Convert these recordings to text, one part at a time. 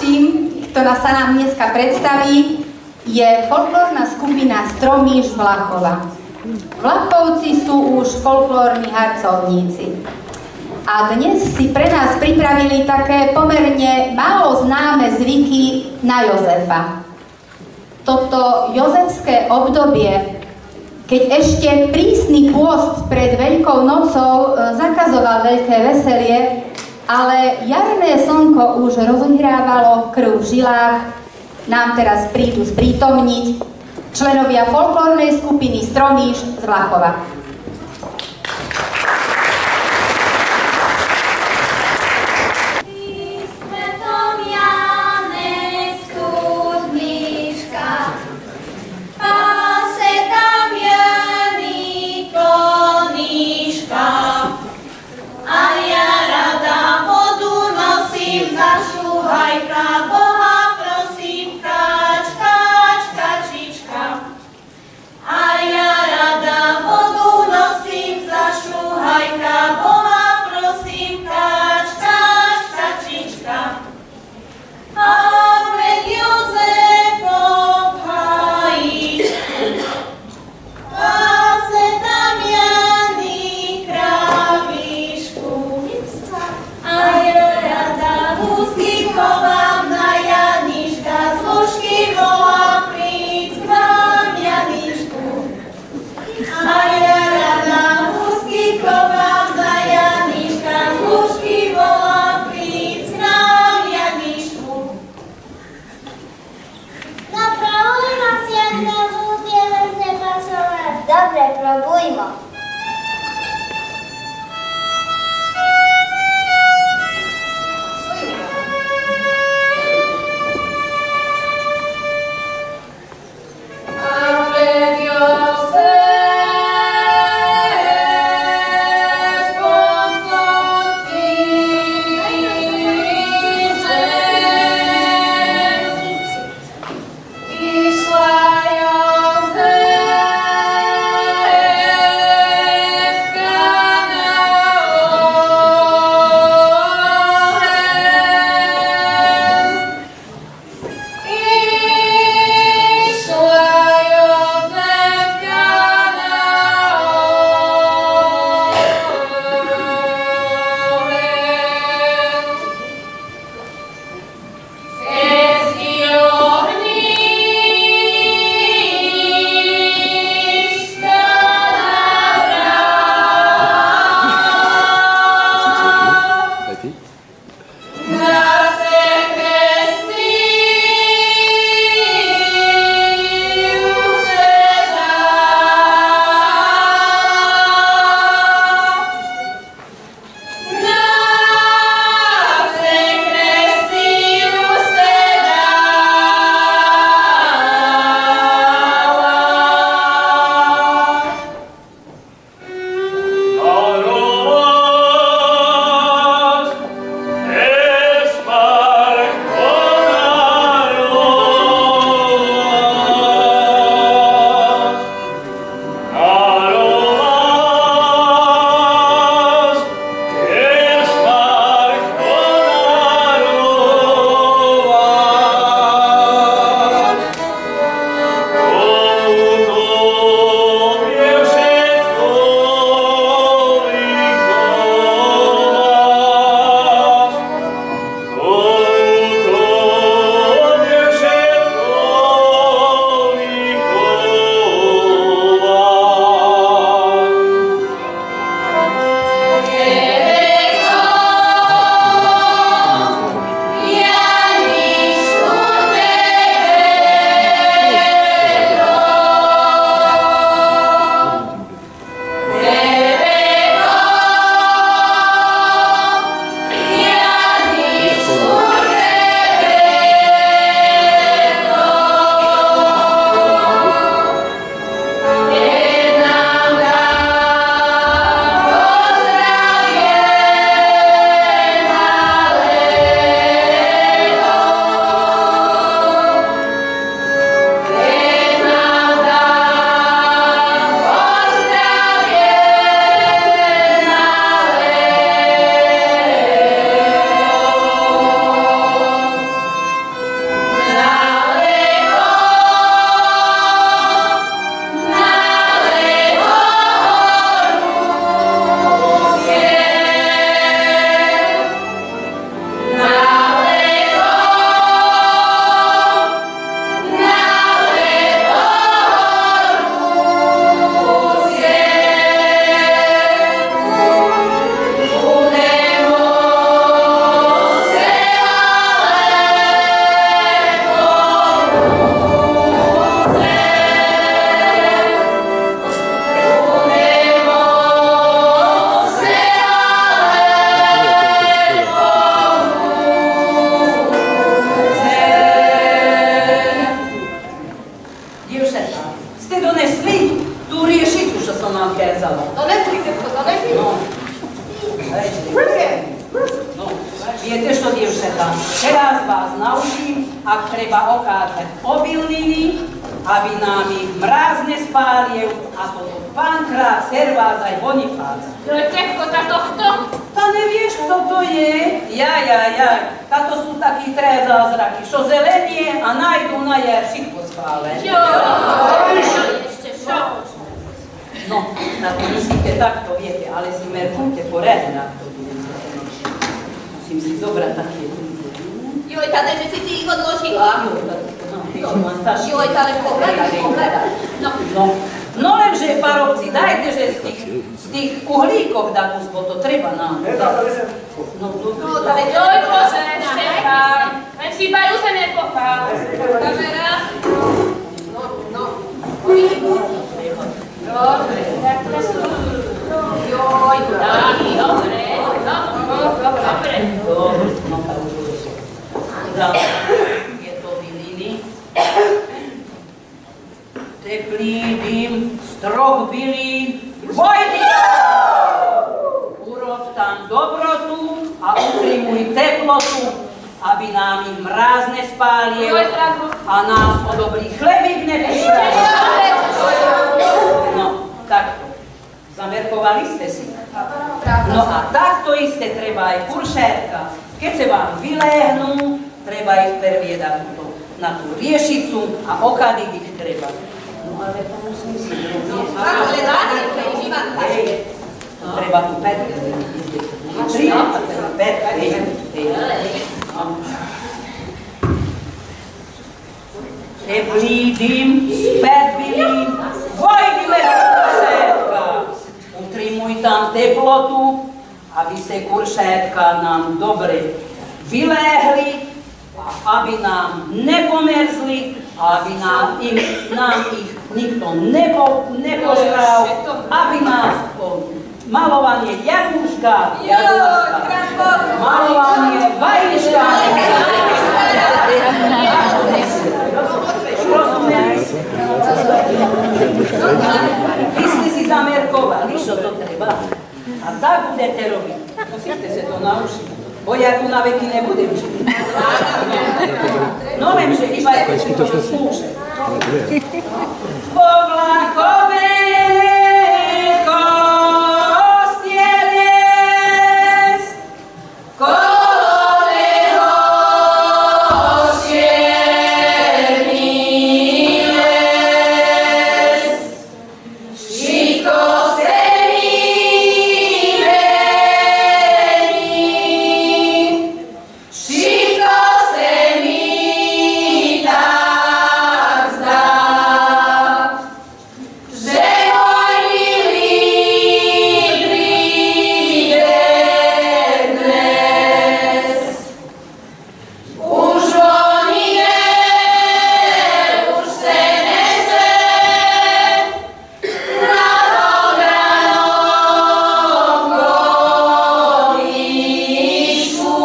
Ďalším, ktorá sa nám dneska predstaví, je folklórna skupina Stromíš z Vlachova. Vlachovci sú už folklórni harcovníci. A dnes si pre nás pripravili také pomerne málo známe zvyky na Jozefa. Toto jozefské obdobie, keď ešte prísny pôst pred Veľkou nocou zakazoval veľké veselie, ale jarné slnko už rozhrávalo krv v žilách, nám teraz prídu sprítomniť členovia folklórnej skupiny Stromíš z Vlachova. A ja rada vodu naučím, ak treba okázať obilniny, aby nám ich mrázne spálil, ako to Pankrát, Servác aj Bonifác. Tečko, táto kto? Ta nevieš, kto to je? Jaj. Táto sú takí traja zázraky, čo zelenie a nájdu na jar všetko spále. Ešte čo? No, na to myslíte takto, viete, ale si merkujte poriadne na to. Musím si zobrať také. Joj, tade, že si ich odložila. Joj, tade, pohľadaj. No lenže, parobci, dajte, že z tých uhlíkov takú to treba nám. No, tade, joj, Bože, Štefán. Len si bajú sa nepopál. Kamera. No. Dobre, tak to sú. Joj, dámy, dobre. Je to byliny. Teplý dym z 3 bylín. Vojdi! Urob tam dobrotu a utrimuj teplotu, aby nám ich mrázne spálil a nás o dobrý chlebík nepripravil. No, takto. Zamerkovali ste si? No a takto isté treba aj kuršétka. Keď sa vám vyléhnú, treba ich perviedať na tú riešicu a okadiť ich treba. No ale to musím si zrobiť. Treba tu perviť. Teplý dym z 5 bylín. Vojdi medzi kuršétka. Utrimuj tam teplotu, aby sa kuršétka nám dobre vyléhli, aby nám nepomerzli, aby nám ich nikto nepožral, aby nás malovanie jablúška, malovanie vajíčka, vy ste si zamerkovali, čo to treba. A tak budete robiť. Musíte sa to naučiť. Bo ja tu na veky nebudem žiť. No lenže iba je to skúšať. Povlakové kostielies, koloného štierný les, všetko se mi mení, všetko se mi tak zdá, že môj milý príde dnes. Už voní už se nese na dobranom koníčku.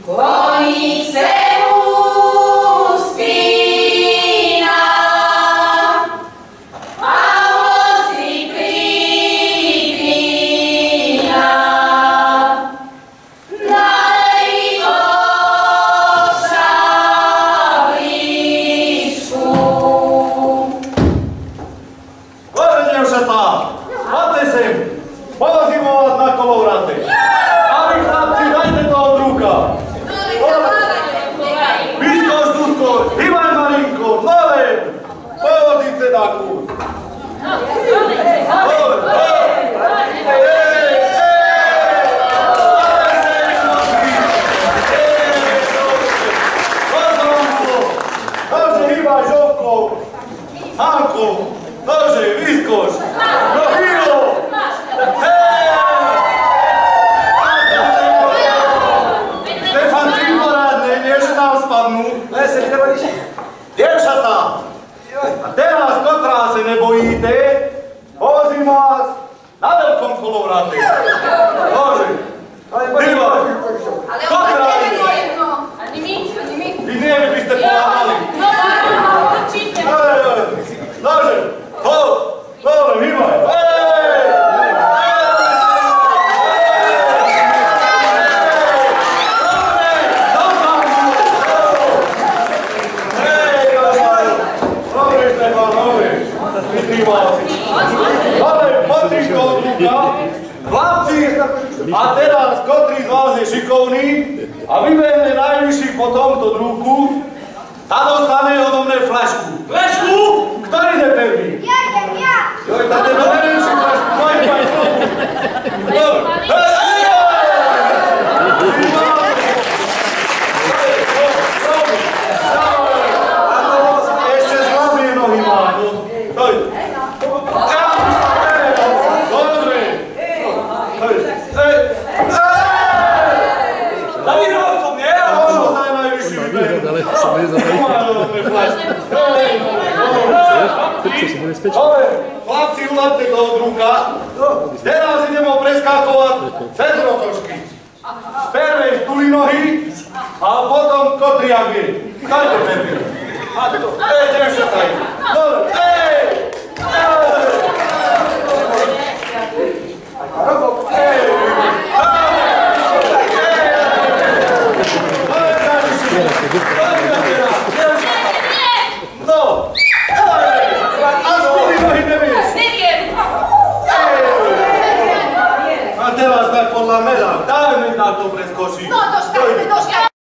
Koník se mu spína a vozy pripína. Nalej do šablíčku. Dobre, dievčatá, poďte sem, povozím vás na kolovraty. A vy, chlapci, dajte to od ruka. Vyskoč, Zuzko, hýbaj malinko, nové, povoziť sa na kus. Dobre, nože, hýbaj žovkou, Hanko, nože, vyskoč. No hýbo! Štefan, ty poradne, nie, že nám spadnú. Dievčatá, a teraz kotrá sa nebojíte, povozím vás A teraz, ktorý z vás je šikovný a vybehne najvyšší po tomto druhu, tá dostane odo mne flašku. Flašku? Ktorý ide prvý? Ja idem, ja! Joj, tá tebe beriem si flašku, maj, ešte slabie nohy má, no. Doj. Dobre. Zavíral som, nie? Ono sa najvyšší vyberú. Chlapci, uľadte toho druha. Teraz ideme preskákovať cez rosošky. Prvej stuli nohy a potom kotriagie. Dajte prvý. A to. Ďalšia taj. Dobre. No! A stuli nohy nevieš? Neviem. A teraz tak podľa mňa, daj mi na to preskočiť. No, doškajte, doškajte!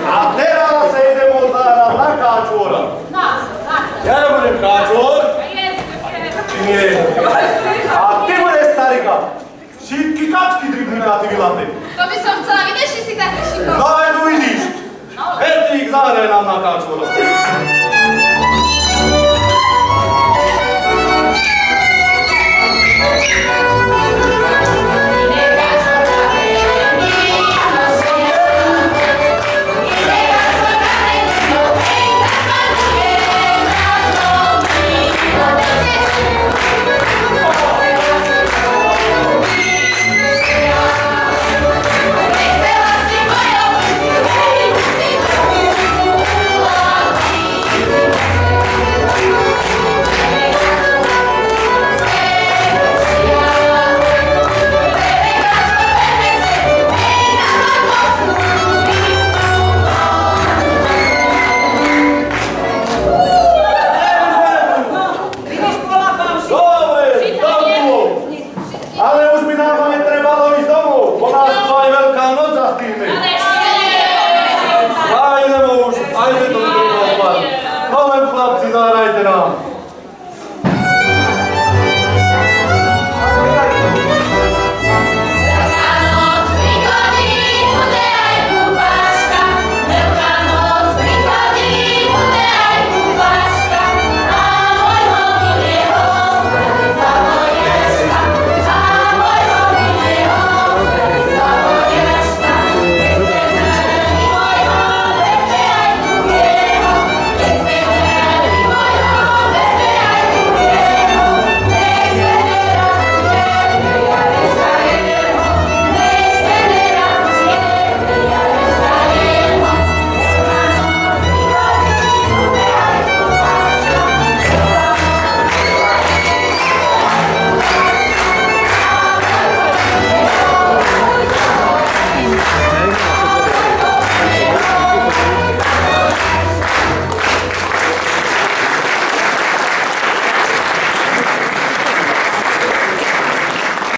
A teraz sa ideme zahrať na káčora. Ja nebudem káčor. Nie. A ty budeš starika. Všetky kačky dribnú na ty vylaté. To by som chcela, vidíš, že si taký šikovný. No aj tu vidíš. Hertík, zahraj nám na káčora. Ale už by nám aj trebalo ísť domov, bo nás tu aj Veľká noc zastihne.